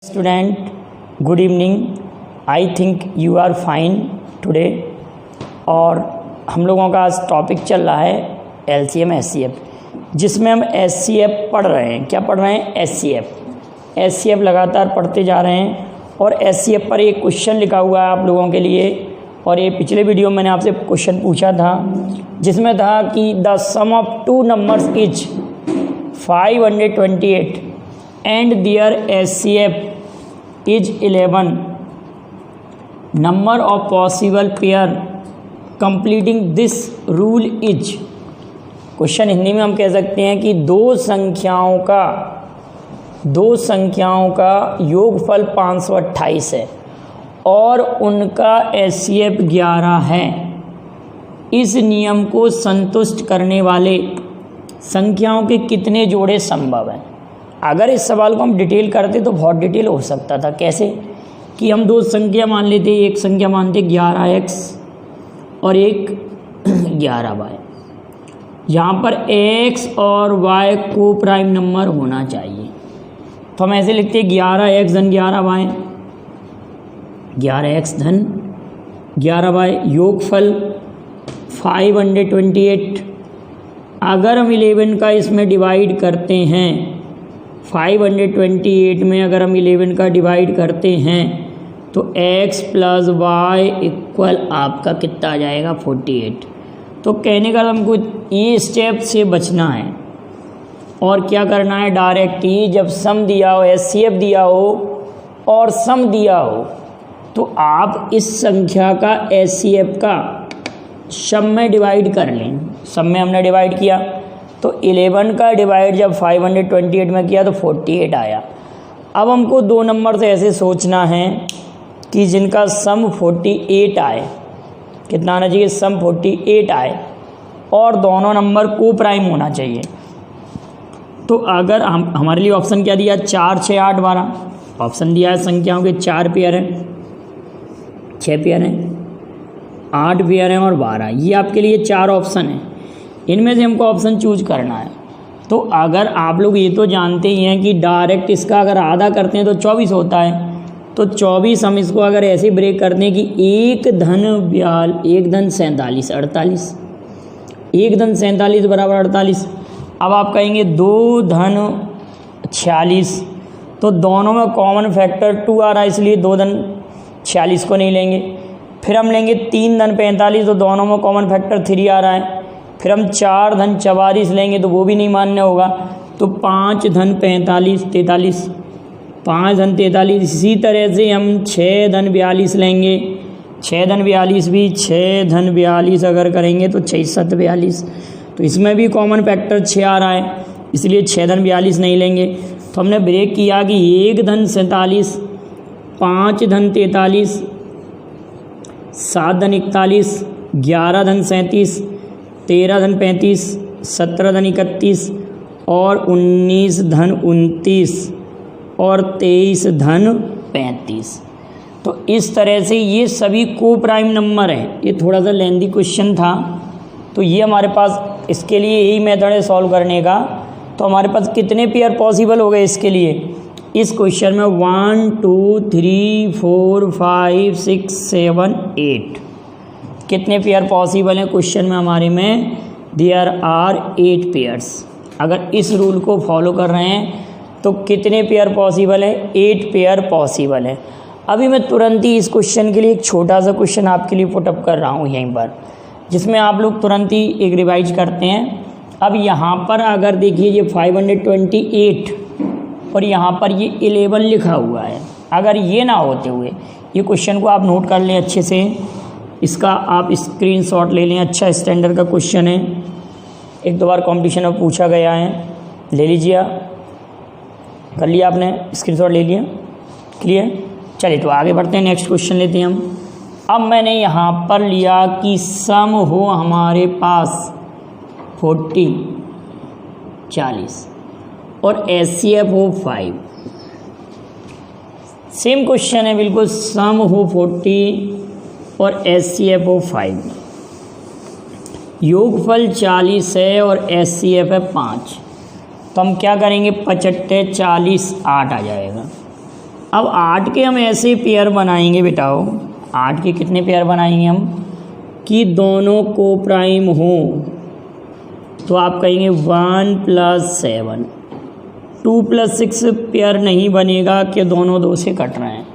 Student, good evening. I think you are fine today. और हम लोगों का आज टॉपिक चल रहा है LCM SCF, जिसमें हम SCF पढ़ रहे हैं। क्या पढ़ रहे हैं? SCF लगातार पढ़ते जा रहे हैं। और SCF पर एक क्वेश्चन लिखा हुआ है आप लोगों के लिए। और ये पिछले वीडियो में मैंने आपसे क्वेश्चन पूछा था, जिसमें था कि the sum of two numbers is 528 and their SCF is 11। Number of possible pair completing this rule is. Question Hindi में हम कह सकते हैं कि दो संख्याओं का योगफल 528 है और उनका SCF 11 है। इस नियम को संतुष्ट करने वाले संख्याओं के कितने जोड़े संभव हैं? अगर इस सवाल को हम डिटेल करते तो बहुत डिटेल हो सकता था। कैसे कि हम दो संख्या मान लेते, एक संख्या मानते 11x और एक 11y। यहाँ पर x और y को प्राइम नंबर होना चाहिए, तो हम ऐसे लिखते 11x धन 11y, 11x धन 11y योगफल 528। अगर हम 11 का इसमें डिवाइड करते हैं, 528 में अगर हम 11 का डिवाइड करते हैं तो x प्लस वाई इक्वल आपका कितना आ जाएगा? 48। तो कहने का हमको ये स्टेप से बचना है और क्या करना है, डायरेक्ट ही जब सम दिया हो, SCF दिया हो और सम दिया हो, तो आप इस संख्या का SCF का सम में डिवाइड कर लें। सम में हमने डिवाइड किया तो 11 का डिवाइड जब 528 में किया तो 48 आया। अब हमको दो नंबर से ऐसे सोचना है कि जिनका सम 48 आए। कितना आना चाहिए? सम 48 आए और दोनों नंबर को प्राइम होना चाहिए। तो अगर हम हमारे लिए ऑप्शन क्या दिया? 4, 6, 8, 12 ऑप्शन दिया है। संख्याओं के 4 पेयर हैं, 6 पेयर हैं, 8 पेयर हैं और 12। ये आपके लिए 4 ऑप्शन हैं। इनमें से हमको ऑप्शन चूज करना है। तो अगर आप लोग ये तो जानते ही हैं कि डायरेक्ट इसका अगर आधा करते हैं तो 24 होता है। तो 24 हम इसको अगर ऐसे ब्रेक करते हैं कि 1 धन 47 48, 1 धन 47 बराबर 48। अब आप कहेंगे 2 धन 46, तो दोनों में कॉमन फैक्टर 2 आ रहा है, इसलिए 2 धन 46 को नहीं लेंगे। फिर हम लेंगे 3 धन 45, तो दोनों में कॉमन फैक्टर 3 आ रहा है। फिर हम 4 धन 44 लेंगे तो वो भी नहीं मान्य होगा। तो 5 धन 45 43, 5 धन 43। इसी तरह से हम 6 धन 42 लेंगे, 6 धन 42 भी, 6 धन 42 अगर करेंगे तो 6 7 42। तो इसमें भी कॉमन फैक्टर 6 आ रहा है, इसलिए 6 धन 42 नहीं लेंगे। तो हमने ब्रेक किया कि 1 धन 47, 5 धन 43, 7 धन 41, 11 धन 37, 13 धन 35, 17 धन 31 और 19 धन 29 और 23 धन 35। तो इस तरह से ये सभी को प्राइम नंबर हैं। ये थोड़ा सा लेंदी क्वेश्चन था, तो ये हमारे पास इसके लिए यही मेथड है सॉल्व करने का। तो हमारे पास कितने पेयर पॉसिबल हो गए इसके लिए? इस क्वेश्चन में 1 2 3 4 5 6 7 8 कितने पेयर पॉसिबल हैं क्वेश्चन में हमारे में? There are 8 pairs. अगर इस रूल को फॉलो कर रहे हैं तो कितने पेयर पॉसिबल है? 8 पेयर पॉसिबल है। अभी मैं तुरंत ही इस क्वेश्चन के लिए एक छोटा सा क्वेश्चन आपके लिए पुटअप कर रहा हूँ यहीं पर, जिसमें आप लोग तुरंत ही एक रिवाइज करते हैं। अब यहाँ पर अगर देखिए ये 528 और यहाँ पर ये 11 लिखा हुआ है। अगर ये ना होते हुए, ये क्वेश्चन को आप नोट कर लें अच्छे से, इसका आप स्क्रीनशॉट ले लें। अच्छा स्टैंडर्ड का क्वेश्चन है, 1-2 बार कंपटीशन में पूछा गया है। ले लीजिए, कर लिया आपने, स्क्रीनशॉट ले लिया, क्लियर? चलिए तो आगे बढ़ते हैं, नेक्स्ट क्वेश्चन लेते हैं हम। अब मैंने यहाँ पर लिया कि सम हो हमारे पास 40 40 और SCF हो 5। सेम क्वेश्चन है बिल्कुल, सम हो 40 और SCF हो 5। योगफल 40 है और SCF है 5। तो हम क्या करेंगे? 55 40 8 आ जाएगा। अब 8 के हम ऐसे पेयर बनाएंगे बेटाओ, 8 के कितने पेयर बनाएंगे हम कि दोनों को प्राइम हो। तो आप कहेंगे 1 + 7, 2 + 6 पेयर नहीं बनेगा कि दोनों 2 से कट रहे हैं।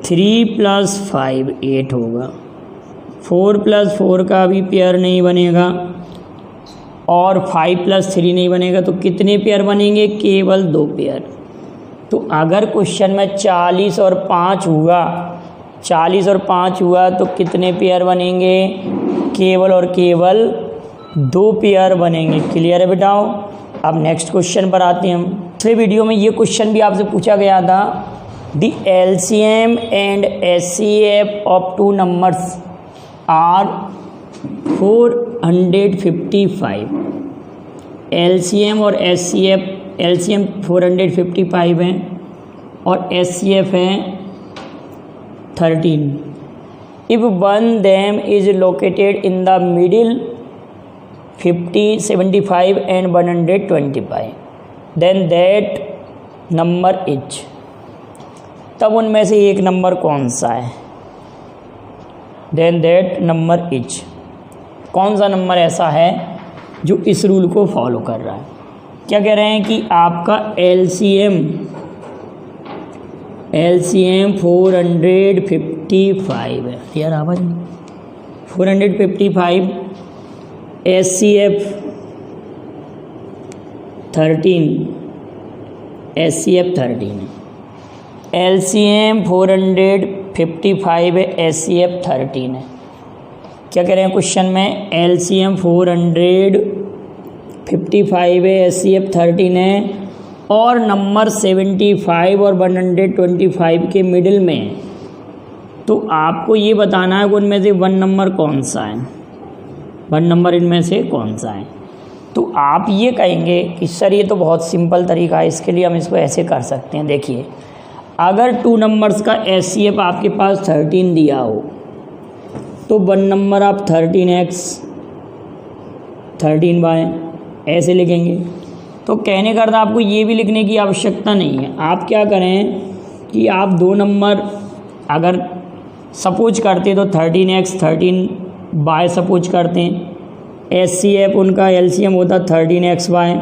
3 + 5 8 होगा। 4 + 4 का भी पेयर नहीं बनेगा और 5 + 3 नहीं बनेगा। तो कितने पेयर बनेंगे? केवल 2 पेयर। तो अगर क्वेश्चन में 40 और 5 हुआ, 40 और 5 हुआ तो कितने पेयर बनेंगे? केवल और केवल 2 पेयर बनेंगे। क्लियर है बेटाओ? अब नेक्स्ट क्वेश्चन पर आते हैं हम। पिछले वीडियो में ये क्वेश्चन भी आपसे पूछा गया था, the LCM and HCF of 2 numbers are 455। LCM और HCF, LCM 455 है और HCF है 13। If one them is located in the middle 50, 75 and 125, then that number is. तब उनमें से एक नंबर कौन सा है? Then that number is. कौन सा नंबर ऐसा है जो इस रूल को फॉलो कर रहा है? क्या कह रहे हैं कि आपका LCM 455 है। यार आवाज़ नहीं। 455, HCF 13 है। LCM 455 है, HCF 13 है। क्या कह रहे हैं क्वेश्चन में? LCM 455 है, HCF 13 है और नंबर 75 और 125 के मिडिल में है। तो आपको ये बताना है कि उनमें से 1 नंबर कौन सा है, 1 नंबर इनमें से कौन सा है। तो आप ये कहेंगे कि सर ये तो बहुत सिंपल तरीका है, इसके लिए हम इसको ऐसे कर सकते हैं। देखिए, अगर 2 नंबर्स का HCF आपके पास 13 दिया हो तो 1 नंबर आप 13x 13y ऐसे लिखेंगे। तो कहने का अर्थ आपको ये भी लिखने की आवश्यकता नहीं है। आप क्या करें कि आप 2 नंबर अगर सपोज करते तो 13x 13y सपोज करते हैं। HCF उनका LCM होता 13xy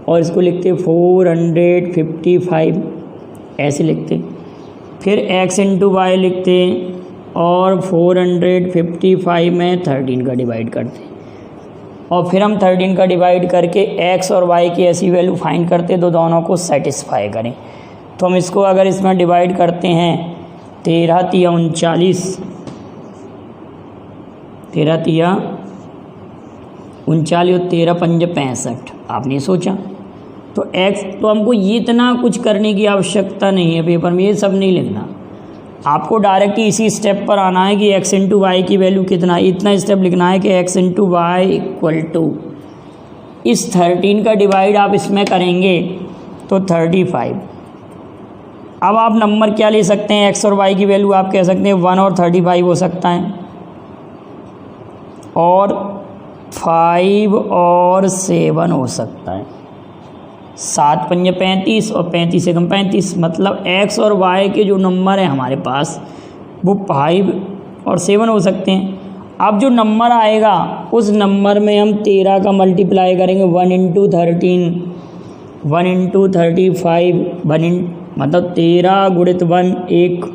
और इसको लिखते 455 ऐसे लिखते। फिर x × y लिखते और 455 में 13 का डिवाइड करते और फिर हम 13 का डिवाइड करके x और y की ऐसी वैल्यू फाइंड करते तो दोनों को सेटिस्फाई करें। तो हम इसको अगर इसमें डिवाइड करते हैं 13 × 39, 13 × 39 और 13 × 5 = 65। आपने सोचा तो x, तो हमको ये इतना कुछ करने की आवश्यकता नहीं है, पेपर में ये सब नहीं लिखना। आपको डायरेक्ट इसी स्टेप पर आना है कि x × y की वैल्यू कितना, इतना स्टेप लिखना है कि x × y इक्वल टू इस 13 का डिवाइड आप इसमें करेंगे तो 35। अब आप नंबर क्या ले सकते हैं? x और y की वैल्यू आप कह सकते हैं 1 और 35 हो सकता है और 5 और 7 हो सकता है। 7 × 5 = 35 और 35 से कम 35, मतलब x और y के जो नंबर है हमारे पास वो 5 और 7 हो सकते हैं। अब जो नंबर आएगा उस नंबर में हम 13 का मल्टीप्लाई करेंगे 1 × 13, 1 × 35, मतलब 13 × 1 1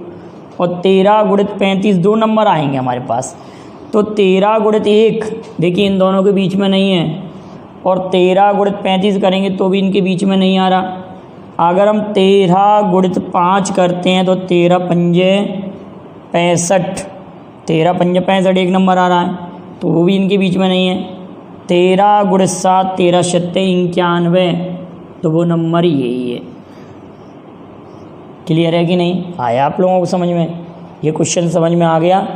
और 13 × 35 2 नंबर आएंगे हमारे पास। तो 13 × 1 देखिए इन दोनों के बीच में नहीं है और 13 × 35 करेंगे तो भी इनके बीच में नहीं आ रहा। अगर हम 13 × 5 करते हैं तो 13 × 5 = 65, 13 × 5 = 65 एक नंबर आ रहा है तो वो भी इनके बीच में नहीं है। 13 × 7 13 × 7 = 91, तो वो नंबर यही है। क्लियर है कि नहीं? आया आप लोगों को समझ में? ये क्वेश्चन समझ में आ गया?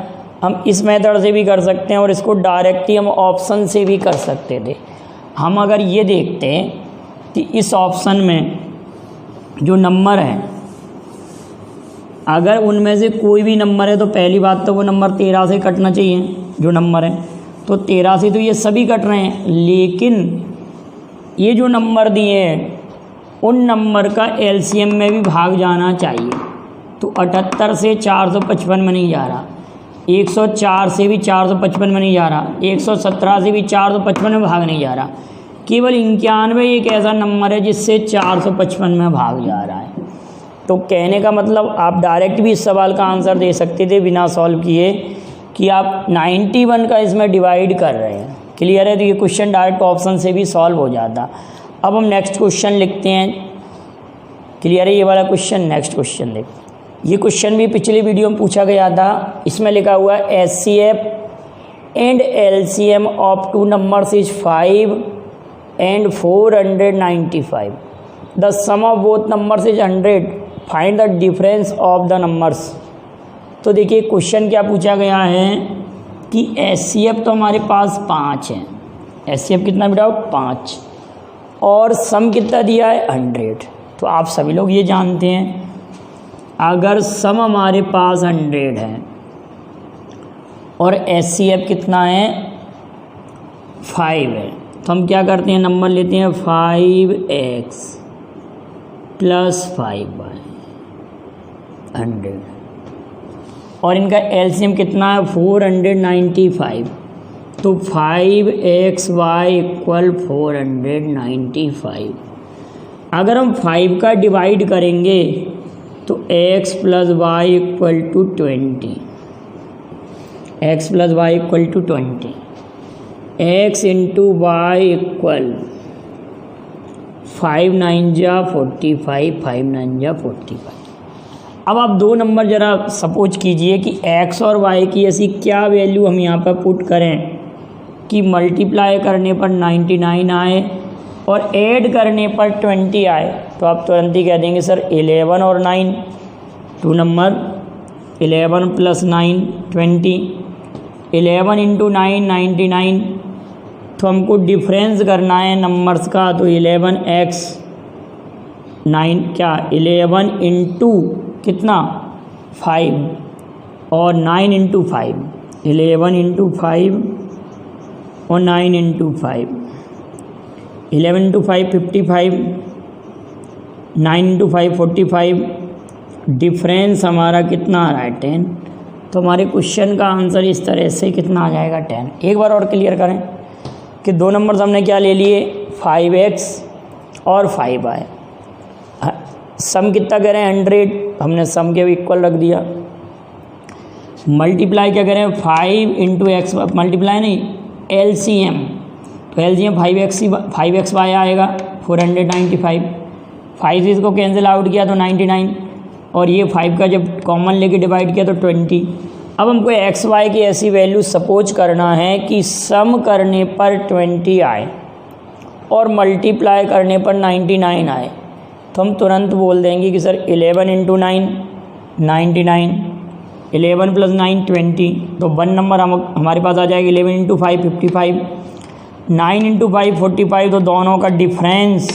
हम इस मेथड से भी कर सकते हैं और इसको डायरेक्ट ही हम ऑप्शन से भी कर सकते थे। हम अगर ये देखते हैं कि इस ऑप्शन में जो नंबर है, अगर उनमें से कोई भी नंबर है तो पहली बात तो वो नंबर 13 से कटना चाहिए जो नंबर है, तो 13 से तो ये सभी कट रहे हैं। लेकिन ये जो नंबर दिए हैं उन नंबर का एलसीएम में भी भाग जाना चाहिए। तो 78 से 455 में नहीं जा रहा, 104 से भी 455 में नहीं जा रहा, 117 से भी 455 में भाग नहीं जा रहा, केवल 91 एक ऐसा नंबर है जिससे 455 में भाग जा रहा है। तो कहने का मतलब आप डायरेक्ट भी इस सवाल का आंसर दे सकते थे बिना सॉल्व किए कि आप 91 का इसमें डिवाइड कर रहे हैं। क्लियर है? तो ये क्वेश्चन डायरेक्ट ऑप्शन से भी सॉल्व हो जाता। अब हम नेक्स्ट क्वेश्चन लिखते हैं। क्लियर है? ये वाला क्वेश्चन, नेक्स्ट क्वेश्चन देख। ये क्वेश्चन भी पिछले वीडियो में पूछा गया था। इसमें लिखा हुआ है HCF and LCM of two numbers is 5 and 495. The sum of both numbers is 100. Find the difference of the numbers. तो देखिए क्वेश्चन क्या पूछा गया है कि एचसीएफ तो हमारे पास 5 है। एचसीएफ कितना बेटा? 5। और सम कितना दिया है? 100। तो आप सभी लोग ये जानते हैं अगर सम हमारे पास 100 है और एचसीएफ कितना है? 5 है, तो हम क्या करते हैं? नंबर लेते हैं 5x + 5y 100 और इनका एलसीएम कितना है? 495। तो 5xy = 495। अगर हम 5 का डिवाइड करेंगे तो x + y = 20, x + y = 20, x × y = 5 9 जा 45, 5 9 जा 45। अब आप दो नंबर ज़रा सपोज कीजिए कि x और y की ऐसी क्या वैल्यू हम यहाँ पर पुट करें कि मल्टीप्लाई करने पर 99 आए और ऐड करने पर 20 आए। तो आप तुरंत ही कह देंगे सर 11 और 9, 2 नंबर 11 + 9 20, 11 × 9 99। तो हमको डिफरेंस करना है नंबर्स का। तो 11x 9 क्या 11 × कितना 5 और 9 × 5, 11 × 5 और 9 × 5, 11 × 5 55, 9 × 5 45। डिफरेंस हमारा कितना आ रहा है? 10। तो हमारे क्वेश्चन का आंसर इस तरह से कितना आ जाएगा? 10। एक बार और क्लियर करें कि दो नंबर्स हमने क्या ले लिए? 5x और 5y। सम कितना कह रहे हैं? 100। हमने सम के इक्वल रख दिया। मल्टीप्लाई क्या करें? 5 × x, मल्टीप्लाई नहीं एलसीएम। तो एलसीएम 5xy आएगा 495। 5 से इसको कैंसिल आउट किया तो 99 और ये 5 का जब कॉमन लेके डिवाइड किया तो 20। अब हमको एक्स वाई की ऐसी वैल्यू सपोज करना है कि सम करने पर 20 आए और मल्टीप्लाई करने पर 99 आए। तो हम तुरंत बोल देंगे कि सर 11 × 9 99, 11 + 9 20। तो 1 नंबर हमारे पास आ जाएगा 11 × 5 55, 9 × 5 45। तो दोनों का डिफरेंस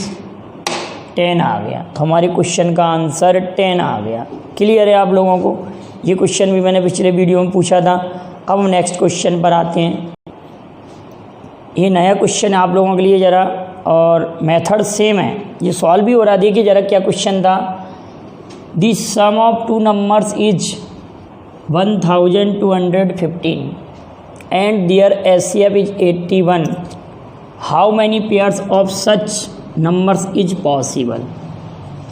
10 आ गया। तो हमारे क्वेश्चन का आंसर 10 आ गया। क्लियर है आप लोगों को? ये क्वेश्चन भी मैंने पिछले वीडियो में पूछा था। अब हम नेक्स्ट क्वेश्चन पर आते हैं। ये नया क्वेश्चन है आप लोगों के लिए ज़रा, और मेथड सेम है, ये सॉल्व भी हो रहा। देखिए ज़रा क्या क्वेश्चन था। The sum of two numbers is 1215 and their HCF is 81। How many pairs of such numbers is possible.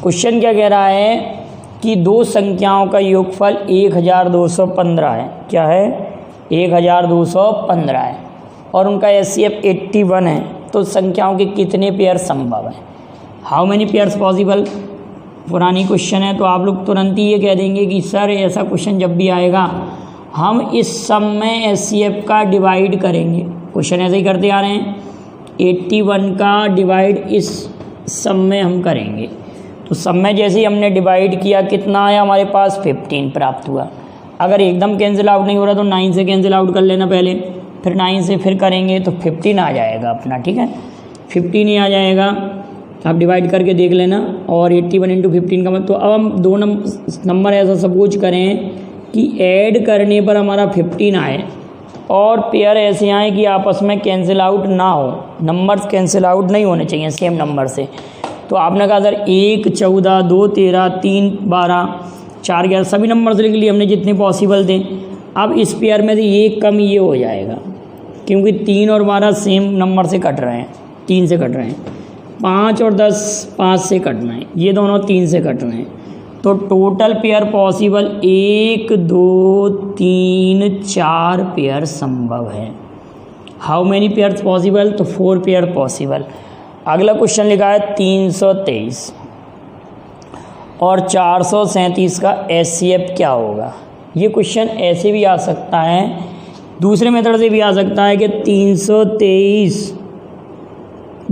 Question क्या कह रहा है कि दो संख्याओं का योगफल 1215 है। क्या है? 1215 है और उनका एचसीएफ 81 है। तो संख्याओं के कितने पेयर संभव हैं? How many pairs possible. पुरानी क्वेश्चन है तो आप लोग तुरंत ही ये कह देंगे कि सर ऐसा क्वेश्चन जब भी आएगा हम इस सम में एचसीएफ का डिवाइड करेंगे। क्वेश्चन ऐसे ही करते आ रहे हैं। 81 का डिवाइड इस सम में हम करेंगे। तो सम में जैसे ही हमने डिवाइड किया कितना आया हमारे पास? 15 प्राप्त हुआ। अगर एकदम कैंसिल आउट नहीं हो रहा तो 9 से कैंसिल आउट कर लेना पहले, फिर 9 से फिर करेंगे तो 15 आ जाएगा अपना। ठीक है, 15 ही आ जाएगा। आप डिवाइड करके देख लेना। और 81 × 15 का मतलब, तो अब हम दो नंबर ऐसा सपोज करें कि ऐड करने पर हमारा 15 आए और पेयर ऐसे आए कि आपस में कैंसिल आउट ना हो। नंबर्स कैंसिल आउट नहीं होने चाहिए सेम नंबर से। तो आपने कहा सर 1 14 2 13 3 12 4 11 सभी नंबर लिख लिए हमने जितने पॉसिबल थे। अब इस पेयर में से एक कम ये हो जाएगा क्योंकि 3 और 12 सेम नंबर से कट रहे हैं, 3 से कट रहे हैं। 5 और 10 5 से कटना है, ये दोनों 3 से कट रहे हैं। तो टोटल पेयर पॉसिबल 1 2 3 4 पेयर संभव है। How many pairs possible? तो 4 पेयर पॉसिबल। अगला क्वेश्चन लिखा है 323 और 437 का HCF क्या होगा। ये क्वेश्चन ऐसे भी आ सकता है, दूसरे मेथड से भी आ सकता है कि 323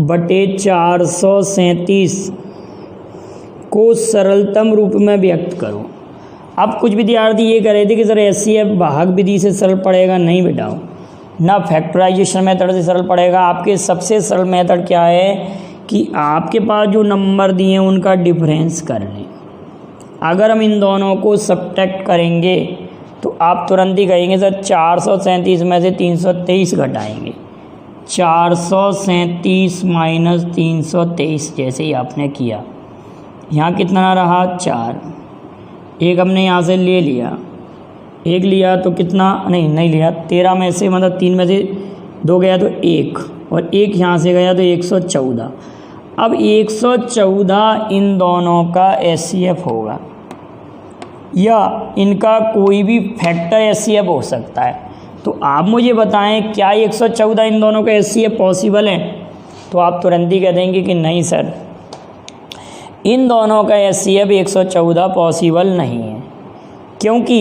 बटे 437 को सरलतम रूप में व्यक्त करो। अब कुछ विद्यार्थी ये कह रहे थे कि सर HCF भाग विधि से सरल पड़ेगा। नहीं बेटाओ, ना फैक्टराइजेशन मेथड से सरल पड़ेगा। आपके सबसे सरल मेथड क्या है कि आपके पास जो नंबर दिए हैं उनका डिफरेंस कर लें। अगर हम इन दोनों को सब्ट्रैक्ट करेंगे तो आप तुरंत ही कहेंगे सर 437 में से 323 घटाएंगे, 437 माइनस 323 जैसे ही आपने किया, यहाँ कितना रहा 4, एक हमने यहाँ से ले लिया, एक लिया तो कितना नहीं लिया, 13 में से मतलब 3 में से 2 गया तो 1 और 1 यहाँ से गया तो 114। अब 114 इन दोनों का HCF होगा या इनका कोई भी फैक्टर HCF हो सकता है। तो आप मुझे बताएं क्या 114 इन दोनों का HCF पॉसिबल है? तो आप तुरंत ही कह देंगे कि नहीं सर, इन दोनों का HCF 114 पॉसिबल नहीं है, क्योंकि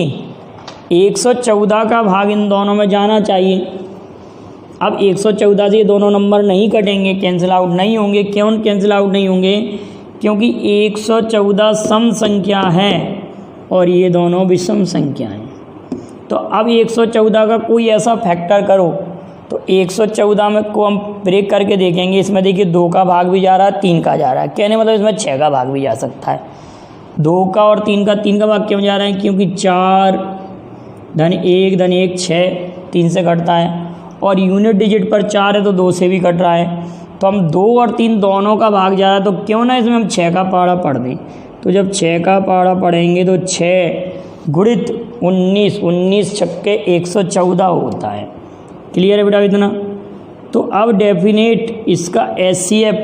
114 का भाग इन दोनों में जाना चाहिए। अब 114 से ये दोनों नंबर नहीं कटेंगे, कैंसिल आउट नहीं होंगे। क्यों कैंसिल आउट नहीं होंगे? क्योंकि 114 सम संख्या है और ये दोनों विषम संख्या हैं। तो अब 114 का कोई ऐसा फैक्टर करो, तो 114 में को हम ब्रेक करके देखेंगे। इसमें देखिए 2 का भाग भी जा रहा है, 3 का जा रहा है, कहने मतलब इसमें 6 का भाग भी जा सकता है। 2 का और 3 का भाग क्यों जा रहा है? क्योंकि 4 धन 1 धन 1 6 3 से कटता है और यूनिट डिजिट पर 4 है तो 2 से भी कट रहा है। तो हम 2 और 3 दोनों का भाग जा रहा है, तो क्यों ना इसमें हम 6 का पहाड़ा पढ़ दें। तो जब 6 का पहाड़ा पढ़ेंगे तो 6 गुणित 19, 19 छक्के 114 होता है। क्लियर है बेटा इतना? तो अब डेफिनेट इसका HCF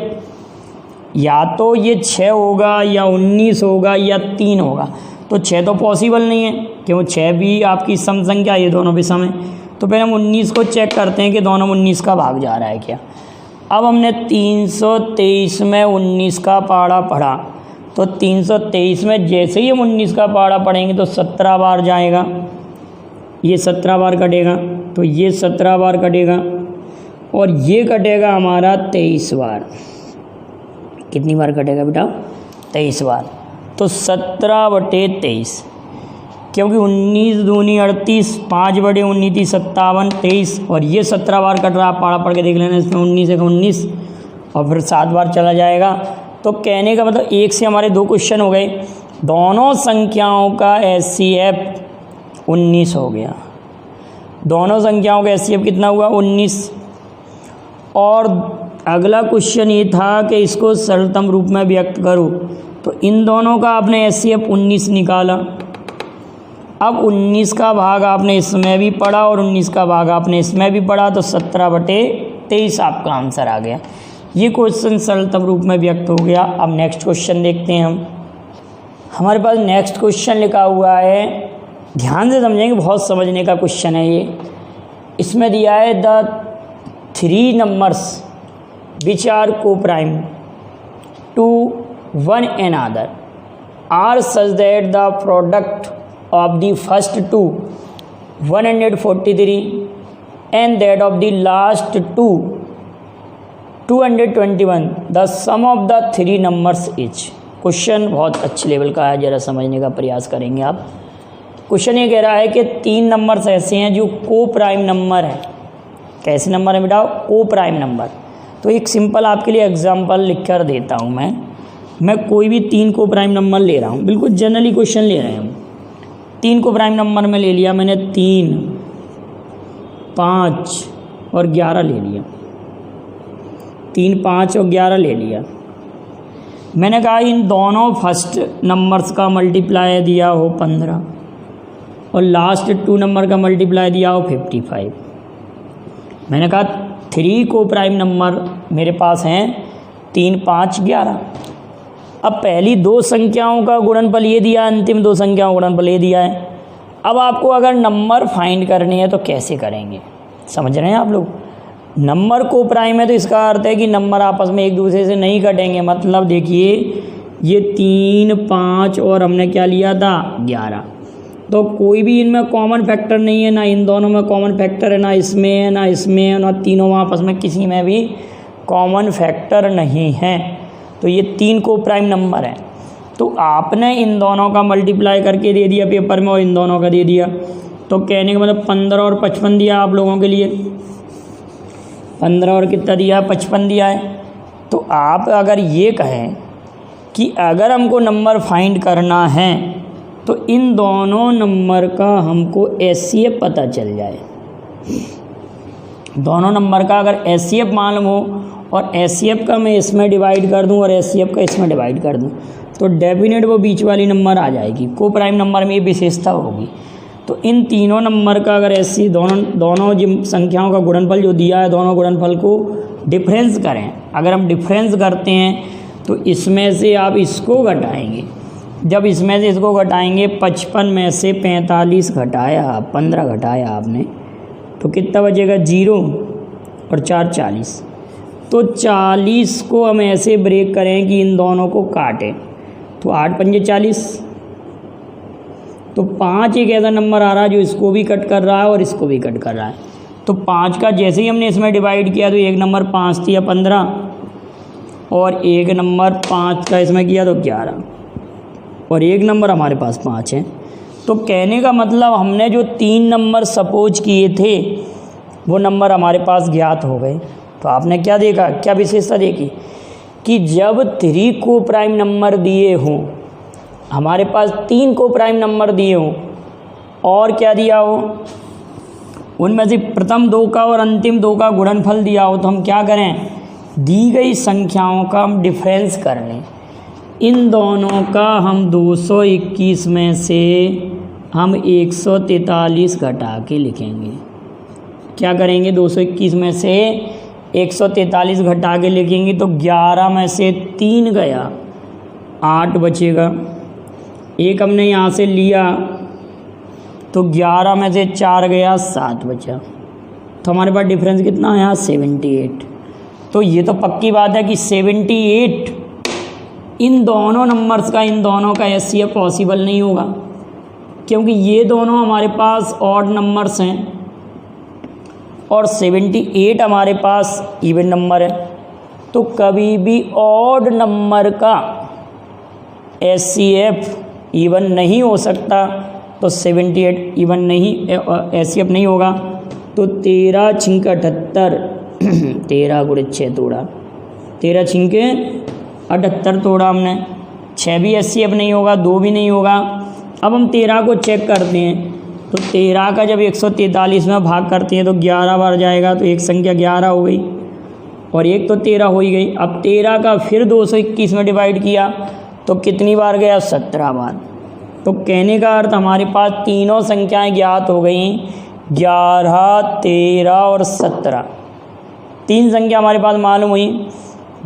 या तो ये 6 होगा या 19 होगा या 3 होगा। तो 6 तो पॉसिबल नहीं है, क्यों 6 भी आपकी सम संख्या, ये दोनों भी सम है। तो पहले हम 19 को चेक करते हैं कि दोनों 19 का भाग जा रहा है क्या। अब हमने 323 में 19 का पहाड़ा पढ़ा, तो 323 में जैसे ही हम 19 का पहाड़ा पढ़ेंगे तो 17 बार जाएगा, ये 17 बार कटेगा, तो ये 17 बार कटेगा और ये कटेगा हमारा 23 बार। कितनी बार कटेगा बेटा? 23 बार। तो 17 बटे 23, क्योंकि 19 दूनी 38, 5 बटे 19 थी 57, 23 और ये 17 बार कट रहा है। पढ़ा पढ़ के देख लेना, इसमें 19 है 19 और फिर 7 बार चला जाएगा। तो कहने का मतलब एक से हमारे 2 क्वेश्चन हो गए। दोनों संख्याओं का HCF 19 हो गया। दोनों संख्याओं का HCF कितना हुआ? 19। और अगला क्वेश्चन ये था कि इसको सरलतम रूप में व्यक्त करो, तो इन दोनों का आपने HCF 19 निकाला। अब 19 का भाग आपने इसमें भी पढ़ा और 19 का भाग आपने इसमें भी पढ़ा, तो 17 बटे 23 आपका आंसर आ गया। ये क्वेश्चन सरलतम रूप में व्यक्त हो गया। अब नेक्स्ट क्वेश्चन देखते हैं हम। हमारे पास नेक्स्ट क्वेश्चन लिखा हुआ है, ध्यान से समझेंगे, बहुत समझने का क्वेश्चन है ये। इसमें दिया है the 3 numbers which are coprime to one another are such that the product of the first two 143 and that of the last two 221, the sum of the 3 numbers is। Question बहुत अच्छे level का है, ज़रा समझने का प्रयास करेंगे आप। क्वेश्चन ये कह रहा है कि 3 नंबर्स ऐसे हैं जो को प्राइम नंबर है। कैसे नंबर है बेटा? को प्राइम नंबर। तो एक सिंपल आपके लिए एग्जांपल लिख कर देता हूँ मैं कोई भी 3 को प्राइम नंबर ले रहा हूँ, बिल्कुल जनरली क्वेश्चन ले रहे हैं हम। 3 को प्राइम नंबर में ले लिया मैंने, 3, 5 और 11 ले लिया, 3, 5 और 11 ले लिया। मैंने कहा इन दोनों फर्स्ट नंबर्स का मल्टीप्लाई दिया हो 15 और लास्ट 2 नंबर का मल्टीप्लाई दिया हो 55। मैंने कहा 3 को प्राइम नंबर मेरे पास हैं 3, 5, 11। अब पहली 2 संख्याओं का गुणनफल ये दिया, अंतिम 2 संख्याओं का गुणनफल ये दिया है। अब आपको अगर नंबर फाइंड करनी है तो कैसे करेंगे, समझ रहे हैं आप लोग। नंबर को प्राइम है तो इसका अर्थ है कि नंबर आपस में एक दूसरे से नहीं कटेंगे। मतलब देखिए ये 3, 5 और हमने क्या लिया था 11, तो कोई भी इनमें कॉमन फैक्टर नहीं है, ना इन दोनों में कॉमन फैक्टर है, ना इसमें है, ना इसमें है, ना तीनों आपस में किसी में भी कॉमन फैक्टर नहीं है। तो ये 3 को प्राइम नंबर है। तो आपने इन दोनों का मल्टीप्लाई करके दे दिया पेपर में और इन दोनों का दे दिया, तो कहने का मतलब 15 और 55 दिया आप लोगों के लिए। 15 और कितना दिया, 55 दिया है। तो आप अगर ये कहें कि अगर हमको नंबर फाइंड करना है तो इन दोनों नंबर का हमको एचसीएफ पता चल जाए। दोनों नंबर का अगर एचसीएफ मालूम हो और एचसीएफ का मैं इसमें डिवाइड कर दूं और एचसीएफ का इसमें डिवाइड कर दूं तो डेफिनेट वो बीच वाली नंबर आ जाएगी। को प्राइम नंबर में ये विशेषता होगी। तो इन तीनों नंबर का अगर ऐसी दोनों जिन संख्याओं का गुणनफल जो दिया है, दोनों गुणनफल को डिफरेंस करें। अगर हम डिफरेंस करते हैं तो इसमें से आप इसको घटाएंगे। जब इसमें से इसको घटाएंगे 55 में से 45 घटाया, 15 घटाया आपने, तो कितना बचेगा 0 और 4 40। तो 40 को हम ऐसे ब्रेक करें कि इन दोनों को काटें, तो 8 पंजे 40। तो 5 एक ऐसा नंबर आ रहा है जो इसको भी कट कर रहा है और इसको भी कट कर रहा है। तो 5 का जैसे ही हमने इसमें डिवाइड किया तो एक नंबर 5 दिया 15 और एक नंबर 5 का इसमें किया तो 11 और एक नंबर हमारे पास 5 है। तो कहने का मतलब हमने जो 3 नंबर सपोज किए थे वो नंबर हमारे पास ज्ञात हो गए। तो आपने क्या देखा, क्या विशेषता देखी कि जब 3 को प्राइम नंबर दिए हों, हमारे पास 3 को प्राइम नंबर दिए हों और क्या दिया हो, उनमें से प्रथम 2 का और अंतिम 2 का गुणनफल दिया हो, तो हम क्या करें, दी गई संख्याओं का हम डिफरेंस कर लें। इन दोनों का हम 221 में से हम 143 घटा के लिखेंगे। क्या करेंगे, 221 में से 143 घटा के लिखेंगे तो 11 में से 3 गया, 8 बचेगा। एक हमने यहाँ से लिया तो 11 में से 4 गया, 7 बचा। तो हमारे पास डिफरेंस कितना है यहाँ 78। तो ये तो पक्की बात है कि 78 इन दोनों नंबर्स का, इन दोनों का एचसीएफ पॉसिबल नहीं होगा, क्योंकि ये दोनों हमारे पास ऑड नंबर्स हैं और 78 हमारे पास इवन नंबर है। तो कभी भी ऑड नंबर का एचसीएफ इवन नहीं हो सकता। तो 78 इवन नहीं, एचसीएफ नहीं होगा। तो 13 छिंक 78, 13 गुणे 6 तोड़ा, 13 छिंके 78 तोड़ा हमने। 6 भी एचसीएफ नहीं होगा, 2 भी नहीं होगा। अब हम 13 को चेक करते हैं तो 13 का जब 143 में भाग करते हैं तो 11 बार जाएगा, तो एक संख्या 11 हो गई और एक तो 13 हो ही गई। अब 13 का फिर 221 में डिवाइड किया तो कितनी बार गया, 17 बार। तो कहने का अर्थ हमारे पास तीनों संख्याएं ज्ञात हो गई, 11, 13 और 17। 3 संख्या हमारे पास मालूम हुई,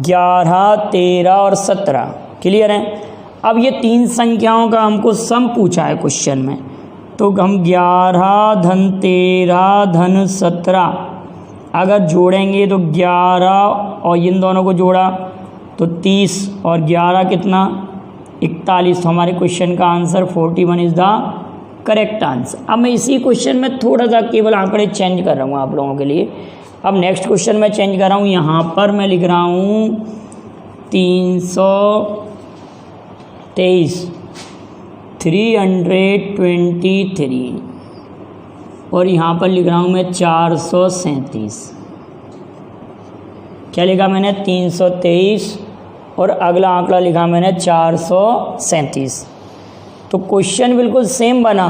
11, 13 और 17। क्लियर है। अब ये 3 संख्याओं का हमको सम पूछा है क्वेश्चन में, तो हम 11 धन 13 धन 17 अगर जोड़ेंगे तो 11 और इन दोनों को जोड़ा तो 30 और 11 कितना 41। तो हमारे क्वेश्चन का answer 41 is the correct answer. अब मैं इसी क्वेश्चन में थोड़ा सा केवल आंकड़े चेंज कर रहा हूँ आप लोगों के लिए। अब नेक्स्ट क्वेश्चन में चेंज कर रहा हूँ, यहाँ पर मैं लिख रहा हूँ 323 323 और यहाँ पर लिख रहा हूँ मैं 437। क्या लिखा मैंने, 323 और अगला आंकड़ा लिखा मैंने 437। तो क्वेश्चन बिल्कुल सेम बना।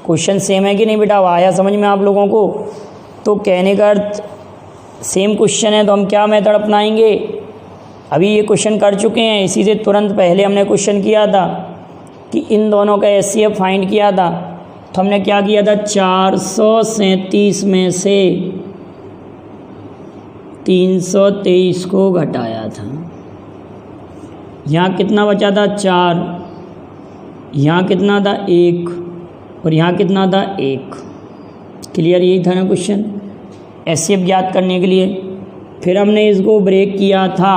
क्वेश्चन सेम है कि नहीं बेटा, आया समझ में आप लोगों को। तो कहने का अर्थ सेम क्वेश्चन है तो हम क्या मेथड अपनाएंगे, अभी ये क्वेश्चन कर चुके हैं, इसी से तुरंत पहले हमने क्वेश्चन किया था कि इन दोनों का HCF फाइंड किया था। तो हमने क्या किया था, 437 में से 323 को घटाया था। यहाँ कितना बचा था, 4, यहाँ कितना था, 1, और यहाँ कितना था, 1। क्लियर, यही था ना क्वेश्चन HCF ज्ञात करने के लिए। फिर हमने इसको ब्रेक किया था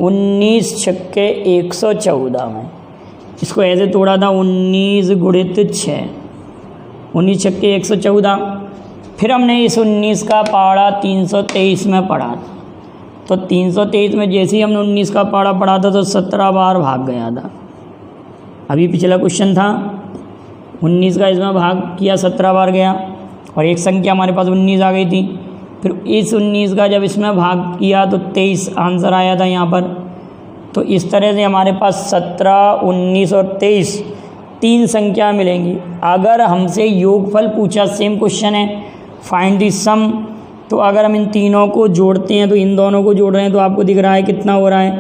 19 छक्के 114 में, इसको ऐसे तोड़ा था 19 गुणित 6, 19 छक्के 114। फिर हमने इस 19 का पहाड़ा 323 में पढ़ा था, तो 323 में जैसे ही हमने 19 का पहाड़ा पढ़ा था तो 17 बार भाग गया था। अभी पिछला क्वेश्चन था 19 का इसमें भाग किया, 17 बार गया, और एक संख्या हमारे पास 19 आ गई थी। फिर इस 19 का जब इसमें भाग किया तो 23 आंसर आया था यहाँ पर। तो इस तरह से हमारे पास 17, 19 और 23 तीन संख्या मिलेंगी। अगर हमसे योगफल पूछा, सेम क्वेश्चन है, फाइंड द सम, तो अगर हम इन तीनों को जोड़ते हैं तो इन दोनों को जोड़ रहे हैं तो आपको दिख रहा है कितना हो रहा है,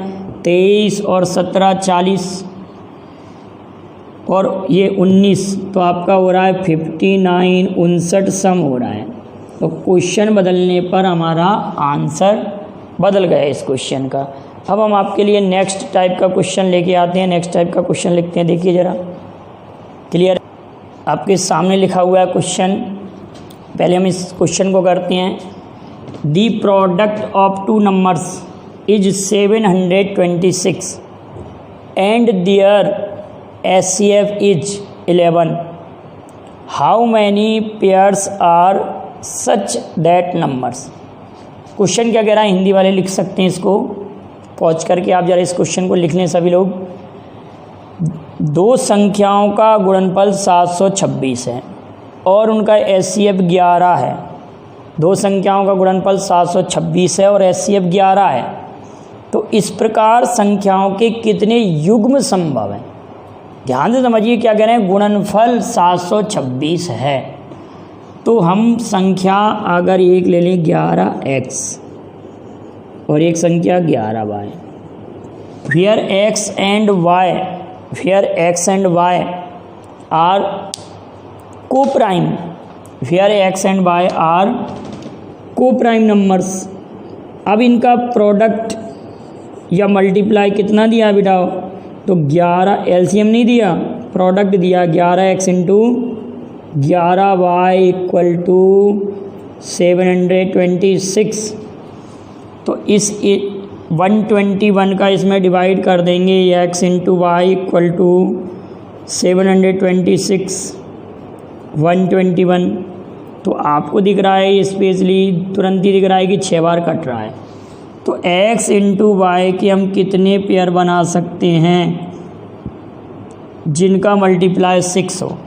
23 और 17 40, और ये 19, तो आपका हो रहा है 59, 59 सम हो रहा है। तो क्वेश्चन बदलने पर हमारा आंसर बदल गया इस क्वेश्चन का। अब हम आपके लिए नेक्स्ट टाइप का क्वेश्चन लेके आते हैं। नेक्स्ट टाइप का क्वेश्चन लिखते हैं, देखिए ज़रा। क्लियर, आपके सामने लिखा हुआ है क्वेश्चन। पहले हम इस क्वेश्चन को करते हैं। The product of two numbers is 726 and their HCF is 11। How many pairs are such that numbers. Question क्या कह रहा है, हिंदी वाले लिख सकते हैं इसको, पॉज करके आप जरा इस क्वेश्चन को लिख लें सभी लोग। दो संख्याओं का गुणनफल 726 है और उनका HCF 11 है। दो संख्याओं का गुणनफल 726 है और HCF 11 है। तो इस प्रकार संख्याओं के कितने युग्म संभव हैं। ध्यान से समझिए क्या कह रहे हैं, गुणनफल 726 है तो हम संख्या अगर एक ले लें 11x और एक संख्या 11y, where x and y are co-prime, where x and y are co-prime numbers। अब इनका प्रोडक्ट या मल्टीप्लाई कितना दिया बेटा, तो 11, LCM नहीं दिया, प्रोडक्ट दिया 11x into 11y equal to 726। तो इस 121 का इसमें डिवाइड कर देंगे, x into y equal to 726 121। तो आपको दिख रहा है स्पेशली तुरंत ही दिख रहा है कि 6 बार कट रहा है। तो x इंटू वाई के हम कितने पेयर बना सकते हैं जिनका मल्टीप्लाई 6 हो।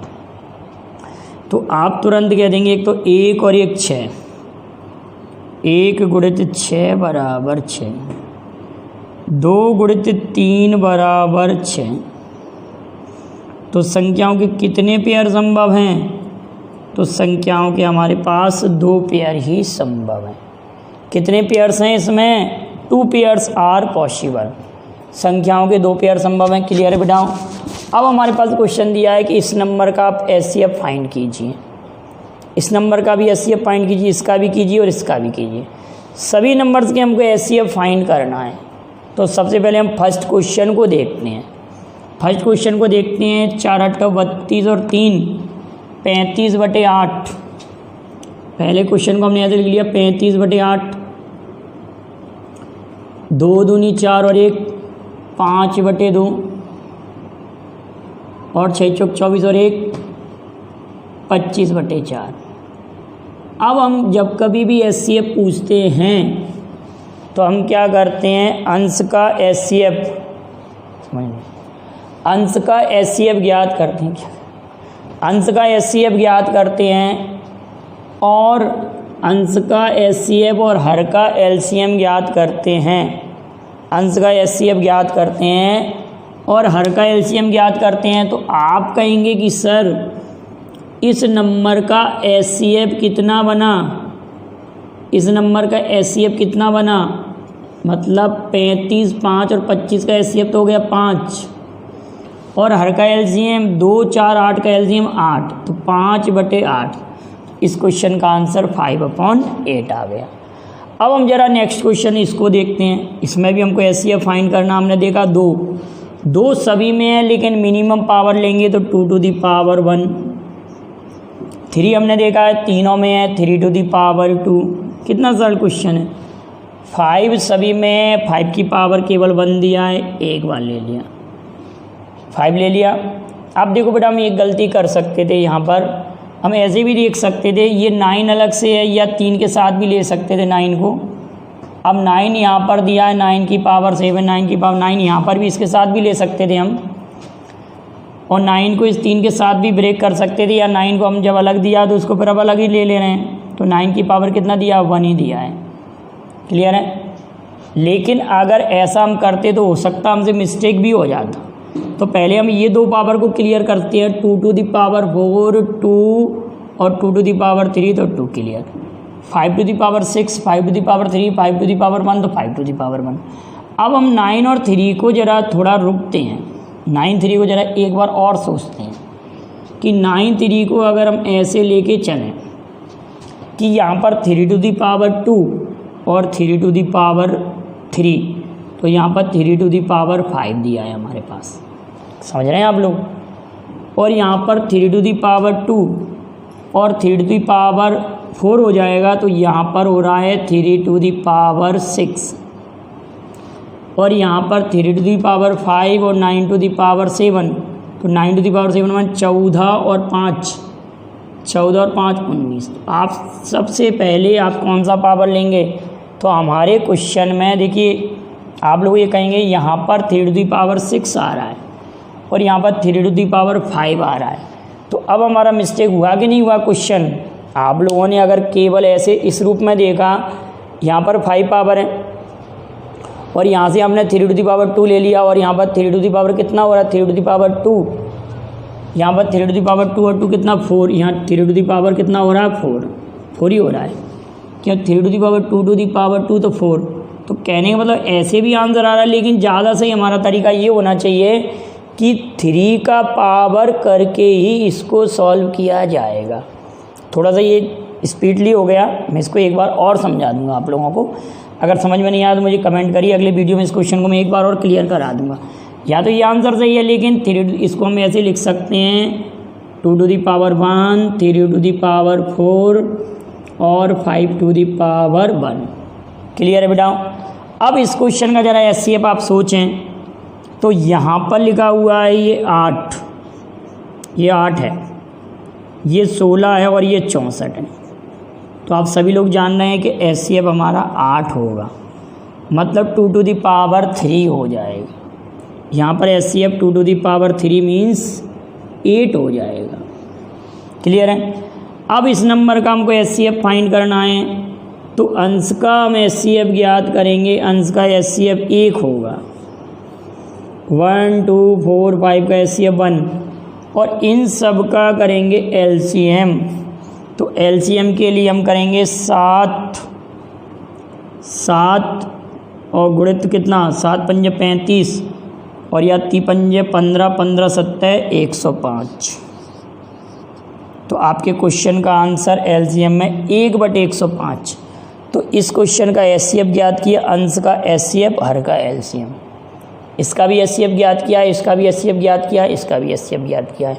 तो आप तुरंत कह देंगे एक तो 1 और एक 6, 1 गुणित 6 बराबर 6, 2 गुणित 3 बराबर 6। तो संख्याओं के कितने पेयर संभव हैं, तो संख्याओं के हमारे पास 2 पेयर ही संभव हैं। कितने पेयर्स हैं इसमें, 2 पेयर्स आर पॉसिबल। संख्याओं के 2 पेयर संभव हैं। क्लियर है बेटा। अब हमारे पास क्वेश्चन दिया है कि इस नंबर का आप HCF फाइंड कीजिए, इस नंबर का भी HCF फाइंड कीजिए, इसका भी कीजिए और इसका भी कीजिए। सभी नंबर्स के हमको HCF फाइंड करना है। तो सबसे पहले हम फर्स्ट क्वेश्चन को देखते हैं। फर्स्ट क्वेश्चन को देखते हैं। 4 8 32 और 3 35/8। पहले क्वेश्चन को हमने ऐसे लिख लिया 35/8। 2 दूनी 4 और 1 5/2 और 6 चौक 24 और 1 25/4। अब हम जब कभी भी HCF पूछते हैं तो हम क्या करते हैं, अंश का HCF, अंश का HCF ज्ञात करते हैं। अंश का HCF ज्ञात करते हैं और अंश का HCF और हर का LCM ज्ञात करते हैं। अंश का HCF ज्ञात करते हैं और हर का LCM ज्ञात करते हैं। तो आप कहेंगे कि सर इस नंबर का HCF कितना बना, इस नंबर का HCF कितना बना, मतलब 35, 5 और 25 का एचसीएफ तो हो गया 5, और हर का एलसीएम 2, 4, 8 का एलसीएम 8, तो 5/8। इस क्वेश्चन का आंसर 5/8 आ गया। अब हम जरा नेक्स्ट क्वेश्चन इसको देखते हैं। इसमें भी हमको एचसीएफ फाइंड करना। हमने देखा दो सभी में है, लेकिन मिनिमम पावर लेंगे तो 2 to the power 1। 3 हमने देखा है तीनों में है 3 to the power 2। कितना सरल क्वेश्चन है। 5 सभी में 5 की पावर केवल 1 दिया है, एक बार ले लिया, 5 ले लिया। अब देखो बेटा, हम एक गलती कर सकते थे, यहाँ पर हम ऐसे भी देख सकते थे, ये 9 अलग से है या 3 के साथ भी ले सकते थे 9 को। अब 9 यहाँ पर दिया है 9 की पावर 7, 9 की पावर 9, यहाँ पर भी इसके साथ भी ले सकते थे हम, और 9 को इस 3 के साथ भी ब्रेक कर सकते थे, या 9 को हम जब अलग दिया तो उसको फिर अब अलग ही ले रहे हैं, तो 9 की पावर कितना दिया, 1 ही दिया है। क्लियर है। लेकिन अगर ऐसा हम करते तो हो सकता हमसे मिस्टेक भी हो जाता। तो पहले हम ये 2 पावर को क्लियर करते हैं, 2 to the power 4 2 और 2 to the power 3, तो 2 clear. 5 to the power 6, 5 to the power 3, 5 to the power 1, तो 5 to the power 1। अब हम 9 और 3 को ज़रा थोड़ा रुकते हैं, 9 3 को ज़रा एक बार और सोचते हैं कि 9 3 को अगर हम ऐसे लेके चलें कि यहाँ पर 3 to the power 2 और 3 to the power 3, तो यहाँ पर 3 to the power 5 दिया है हमारे पास, समझ रहे हैं आप लोग। और यहाँ पर 3 to the power 2 और 3 to the power 4 हो जाएगा, तो यहाँ पर हो रहा है 3 to the power 6, और यहाँ पर 3 to the power 5 और 9 to the power 7, तो 9 to the power 7 में 14 और 5 19। तो आप सबसे पहले आप कौन सा पावर लेंगे, तो हमारे क्वेश्चन में देखिए आप लोग ये कहेंगे यहाँ पर 3 to the power 6 आ रहा है और यहाँ पर 3 to the power 5 आ रहा है। तो अब हमारा मिस्टेक हुआ कि नहीं हुआ क्वेश्चन। आप लोगों ने अगर केवल ऐसे इस रूप में देखा, यहाँ पर 5 पावर है और यहाँ से हमने 3 to the power 2 ले लिया, और यहाँ पर 3 to the power कितना हो रहा है, 3 to the power 2, यहाँ पर 3 to the power 2 और 2 कितना 4, यहाँ 3 to the power कितना हो रहा है 4 ही हो रहा है, क्यों 3 to the power 2 to the power 2 तो 4। तो कहने का मतलब ऐसे भी आंसर आ रहा है, लेकिन ज़्यादा सही हमारा तरीका ये होना चाहिए कि 3 का पावर करके ही इसको सॉल्व किया जाएगा। थोड़ा सा ये स्पीडली हो गया, मैं इसको एक बार और समझा दूंगा आप लोगों को। अगर समझ में नहीं आया तो मुझे कमेंट करिए, अगले वीडियो में इस क्वेश्चन को मैं एक बार और क्लियर करा दूंगा। या तो ये आंसर सही है, लेकिन 3 इसको हम ऐसे लिख सकते हैं 2 to the power 1, 3 to the power 4 और 5 to the power 1। क्लियर है बेटा। अब इस क्वेश्चन का ज़रा एचसीएफ आप सोचें, तो यहाँ पर लिखा हुआ है ये 8 है, ये 16 है और ये 64 है। तो आप सभी लोग जान रहे हैं कि एचसीएफ हमारा 8 होगा, मतलब 2 to the power 3 हो जाएगा। यहाँ पर HCF 2 to the power 3 means 8 हो जाएगा। क्लियर है। अब इस नंबर का हमको एचसीएफ फाइंड करना है, तो अंश का हम एचसीएफ ज्ञात करेंगे। अंश का एचसीएफ 1 होगा, 1 2 4 5 का एचसीएफ 1, और इन सब का करेंगे एलसीएम। तो एलसीएम के लिए हम करेंगे 7 और गुणित कितना, 7 पंजे 35 और या 3 पंजे 15, 15 7 105। तो आपके क्वेश्चन का आंसर एलसीएम में 1/105। तो इस क्वेश्चन का एचसीएफ ज्ञात किया, अंश का एचसीएफ, हर का एलसीएम। इसका भी एचसीएफ ज्ञात किया है, इसका भी एचसीएफ ज्ञात किया है, इसका भी एचसीएफ ज्ञात किया है।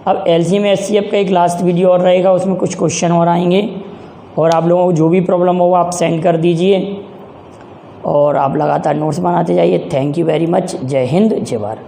अब एलसीएम एचसीएफ का एक लास्ट वीडियो और रहेगा, उसमें कुछ क्वेश्चन और आएंगे, और आप लोगों को जो भी प्रॉब्लम हो आप सेंड कर दीजिए, और आप लगातार नोट्स बनाते जाइए। Thank you very much. जय हिंद, जय भारत।